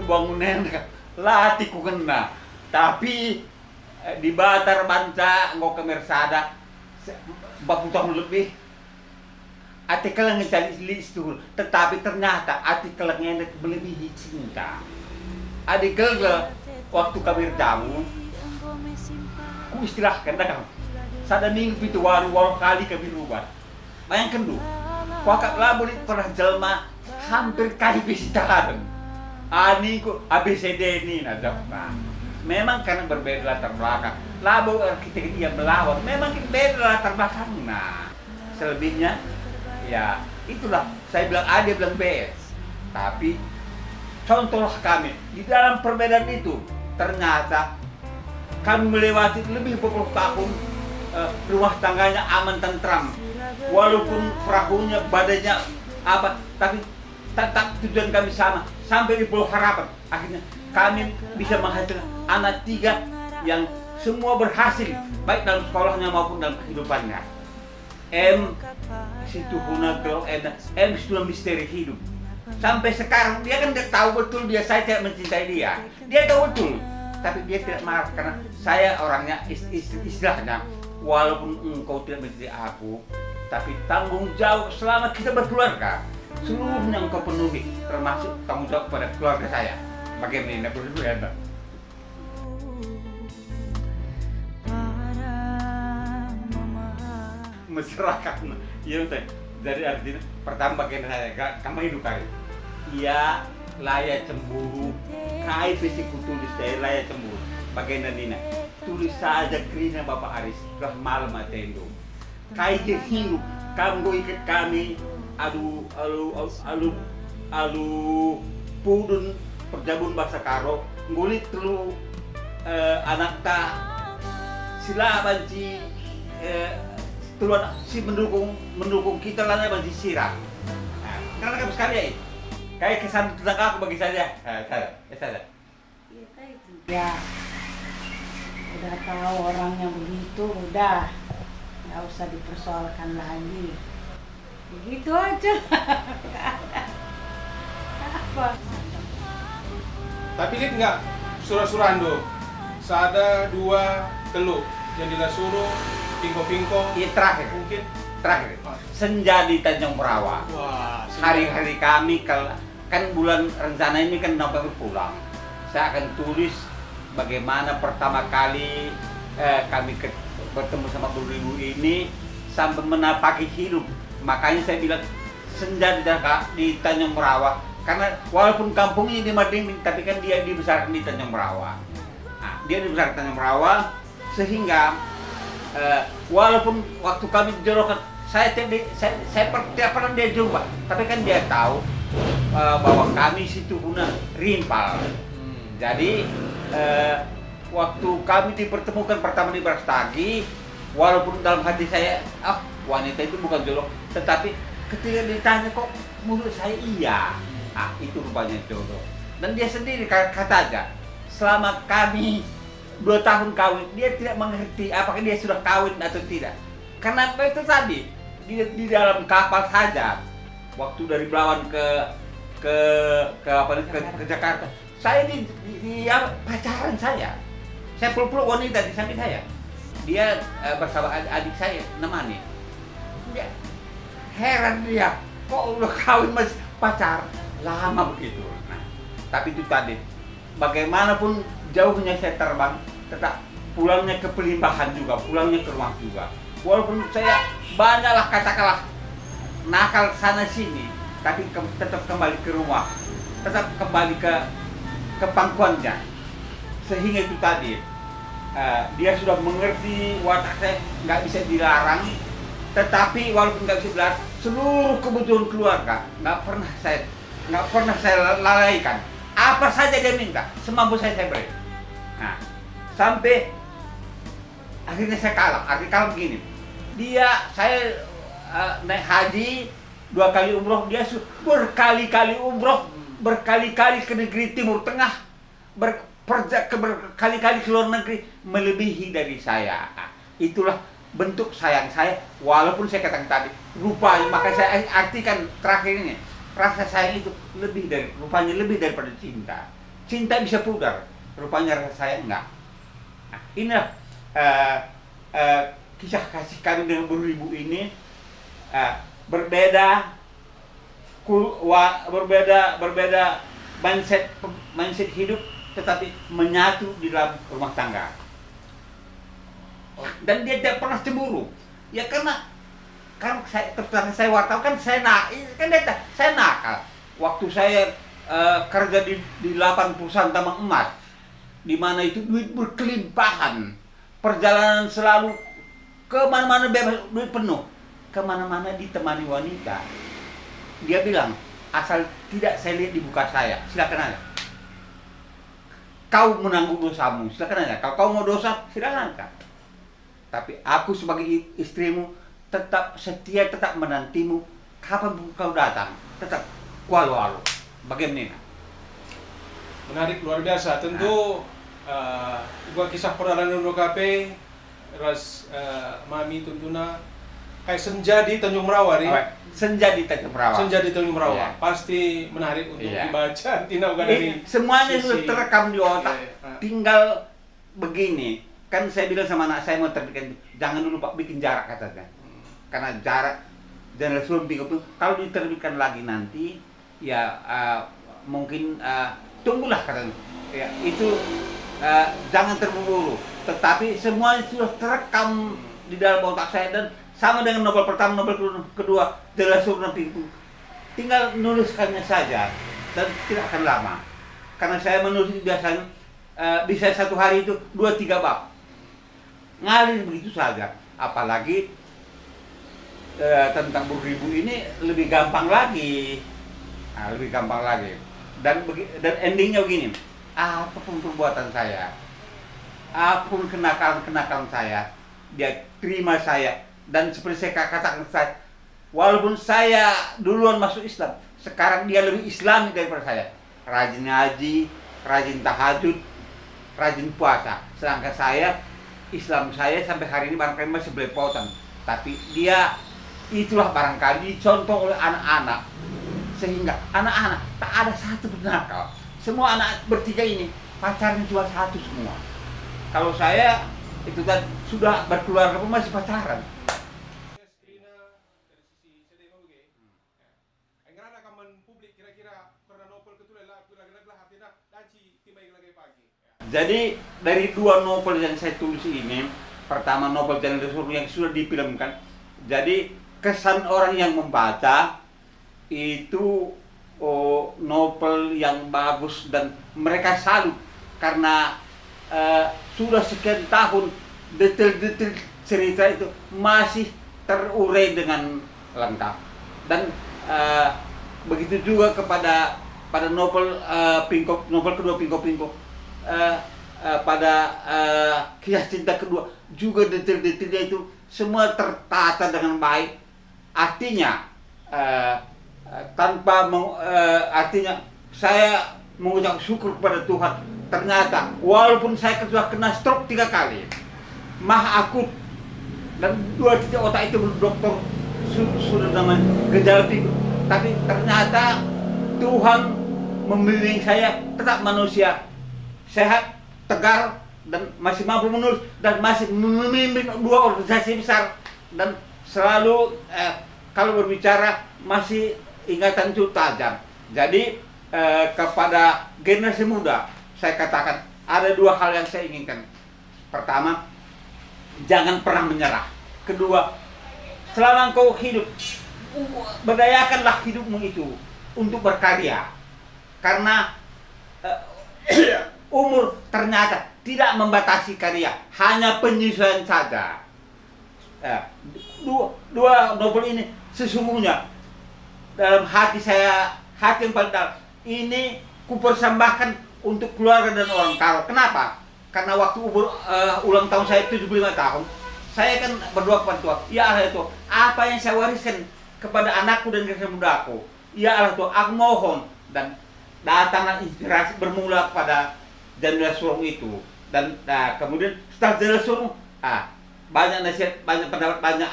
bangunan latih ku kena. Tapi di Batar Banca ngau kemersada 40 tahun lebih. Artikel yang mencari listur, tetapi ternyata artikel yang melebihi cinta. Artikel waktu kami berjamu, ku istilahkan dah. Sada minggu itu waru kali kami rubah. Bayangkan dulu, wakak labur pernah jelma hampir kali visitaran. Ani ku ABCD ini nah. Memang karena berbeda latar belakang. Labu ketika dia melawan, memang beda latar belakang. Nah, selebihnya ya itulah saya bilang A, dia bilang B. Tapi contohlah kami di dalam perbedaan itu ternyata kami melewati lebih berpuluh tahun, rumah tangganya aman tentram, walaupun perahunya badannya apa, tapi tetap tujuan kami sama sampai di Pulau Harapan. Akhirnya kami bisa menghasilkan anak 3 yang semua berhasil baik dalam sekolahnya maupun dalam kehidupannya. M situ guna kalau M sudah misteri hidup. Sampai sekarang dia kan tidak tahu betul saya tidak mencintai dia. Dia tahu betul, tapi dia tidak marah karena saya orangnya istilahnya, walaupun engkau tidak mencintai aku, tapi tanggung jawab selama kita berkeluarga seluruhnya engkau penuhi, termasuk tanggung jawab pada keluarga saya. Bagaimana berdua? Masyarakat, iya dari artinya pertama bagaimana saya, kamu hidup kali. Iya, layak cemburu, kai besi kutulis saya layak cemburu. Bagaimana Nina? Tulis saja kerina Bapak Aris, telah malam atendo. Kai hidup, kamu ikat kami, alu pudun perjabun bahasa karo, ngulit telu anak ta sila banci tuan si mendukung kita lah banci sirah. Nah, karena kamu sekali ya, kayak kesan tentang aku bagi saya. Saya. Ya, udah tahu orangnya begitu, udah nggak usah dipersoalkan lagi. Begitu aja. Apa? Tapi lihat nggak surah-surando, sada 2 teluk yang suruh pingko-pingko. Iya terakhir. Mungkin terakhir. Senja di Tanjung Merawa. Wah, Hari-hari kami kan bulan rencana ini kan November pulang. Saya akan tulis bagaimana pertama kali kami bertemu sama Bu Ibu ini sampai menapaki hidup. Makanya saya bilang senja di Tanjung Merawa. Karena walaupun kampungnya di Mading, tapi kan dia dibesarkan di Tanjung Merawa. Nah, dia dibesarkan di Tanjung Merawa, sehingga walaupun waktu kami dijorokan, saya tidak pernah dia jumpa, tapi kan dia tahu bahwa kami situ guna rimpal. Jadi waktu kami dipertemukan pertama di Brastagi, walaupun dalam hati saya, wanita itu bukan jodoh, tetapi ketika ditanya kok menurut saya iya. Itu rupanya jodoh. Dan dia sendiri kata selama kami 2 tahun kawin, dia tidak mengerti apakah dia sudah kawin atau tidak. Karena itu tadi di dalam kapal saja, waktu dari Belawan ke Jakarta, saya di pacaran saya peluk-peluk wanita di samping saya. Dia bersama adik saya nemani. Dia heran dia, kok udah kawin masih pacar. Lama begitu. Nah, tapi itu tadi, bagaimanapun jauhnya saya terbang, tetap pulangnya ke Pelimbahan juga, pulangnya ke rumah juga. Walaupun saya banyaklah katakanlah nakal sana sini, tapi tetap kembali ke rumah, tetap kembali ke pangkuannya. Sehingga itu tadi, dia sudah mengerti watak saya nggak bisa dilarang, tetapi walaupun nggak bisa dilarang, seluruh kebutuhan keluarga nggak pernah saya lalaikan. Apa saja dia minta, semampu saya beri. Nah, sampai akhirnya saya kalah. Akhirnya kalah begini. Saya naik haji 2 kali umroh, dia berkali-kali umroh, berkali-kali ke negeri Timur Tengah, berkali-kali ke luar negeri, melebihi dari saya. Itulah bentuk sayang saya, walaupun saya katakan tadi rupanya, maka saya artikan terakhir ini, rasa sayang itu rupanya lebih daripada cinta. cinta bisa pudar, rupanya rasa saya enggak. Nah, inilah eh, kisah kasih kami dengan beribu ini, berbeda berbeda mindset hidup, tetapi menyatu di dalam rumah tangga. Dan dia tidak pernah cemburu. Ya karena kan saya wartawan kan saya nakal. Waktu saya kerja di 8 perusahaan tambang emas, di mana itu duit berkelimpahan, perjalanan selalu kemana-mana bebas, duit penuh, kemana-mana ditemani wanita. Dia bilang, asal tidak saya lihat di muka saya, silakan aja. Kau menanggung dosamu, silakan aja. Kalau kau mau dosa, silakan aja. Tapi aku sebagai istrimu tetap setia, tetap menantimu. Kapan kau datang, tetap walau. Bagaimana? Menarik, luar biasa. Tentu gua kisah perjalanan KP ras mami tuntuna kayak senja di Tanjung Merawa nih. Senja di Tanjung Merawa. Senja di Tanjung Merawa. Iya. Pasti menarik untuk Iya. dibaca. Tina bukan dari semuanya sisi- sudah terekam di otak. Iya. Tinggal begini. Kan saya bilang sama anak saya mau terbitkan, jangan dulu Pak bikin jarak katanya. Karena jarak dan langsung kalau diterbitkan lagi nanti ya mungkin tunggulah katanya. Ya, itu jangan terburu-buru. Tetapi semuanya sudah terekam di dalam otak saya, dan sama dengan novel pertama, novel kedua, jelas nanti itu tinggal nuliskannya saja dan tidak akan lama. Karena saya menulis biasanya bisa satu hari itu 2-3 bab, ngalir begitu saja. Apalagi tentang beribu ini lebih gampang lagi, lebih gampang lagi. Dan endingnya begini, apapun perbuatan saya, apapun kenakalan saya, dia terima saya. Dan seperti saya katakan, walaupun saya duluan masuk Islam, sekarang dia lebih Islami daripada saya. Rajin ngaji, rajin tahajud, rajin puasa. Sedangkan saya, Islam saya sampai hari ini barangkali masih belepotan. Tapi dia itulah barangkali dicontoh oleh anak-anak. Sehingga anak-anak tak ada satu pun nakal. Semua anak bertiga ini pacarnya cuma satu semua. Kalau saya itu kan sudah berkeluarga pun masih pacaran. Jadi dari 2 novel yang saya tulis ini, pertama novel Jalan Surga yang sudah difilmkan. Jadi kesan orang yang membaca itu novel yang bagus dan mereka salut karena sudah sekian tahun detail-detail cerita itu masih terurai dengan lengkap. Dan begitu juga pada novel kedua Pinko pada kisah cinta kedua juga detail-detailnya itu semua tertata dengan baik. Artinya artinya saya mengucap syukur kepada Tuhan. Ternyata walaupun saya sudah kena stroke 3 kali, mah akut, dan 2 titik otak itu dokter sudah namanya gejala pikir, tapi ternyata Tuhan membimbing saya tetap manusia sehat, tegar, dan masih mampu menulis, dan masih memimpin 2 organisasi besar, dan selalu kalau berbicara masih ingatan itu tajam. Jadi kepada generasi muda saya katakan ada 2 hal yang saya inginkan. Pertama, jangan pernah menyerah. Kedua, selama engkau hidup, berdayakanlah hidupmu itu untuk berkarya. Karena umur ternyata tidak membatasi karya, hanya penyesuaian saja. Dua novel ini sesungguhnya dalam hati saya, hati yang paling dalam, ini kupersembahkan untuk keluarga dan orang karo. Kenapa? Karena waktu ulang tahun saya 75 tahun, saya kan berdoa kepada Tuhan, ya Allah Tuhan, apa yang saya wariskan kepada anakku dan generasi mudaku, ya Allah Tuhan, aku mohon. Dan datanglah inspirasi bermula pada Jendela Surung itu. Dan kemudian setelah Jendela Surung, banyak nasihat, banyak pendapat, banyak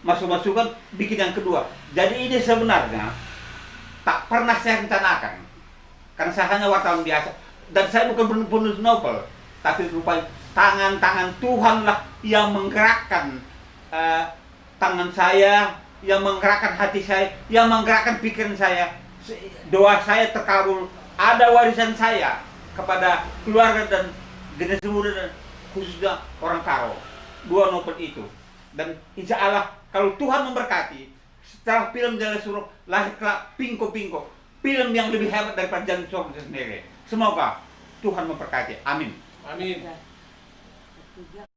masukan bikin yang kedua. Jadi ini sebenarnya tak pernah saya rencanakan. Karena saya hanya wartawan biasa. Dan saya bukan penulis novel. Tapi rupanya tangan-tangan Tuhanlah yang menggerakkan tangan saya, yang menggerakkan hati saya, yang menggerakkan pikiran saya. Doa saya terkabul. Ada warisan saya kepada keluarga dan generasi muda dan khususnya orang Karo. 2 novel itu. Dan insya Allah kalau Tuhan memberkati, setelah film Jalan Surau lahir kelak Pingko-Pingko, film yang lebih hebat daripada Jalan Surau itu sendiri. Semoga Tuhan memberkati. Amin. Amin. Udah.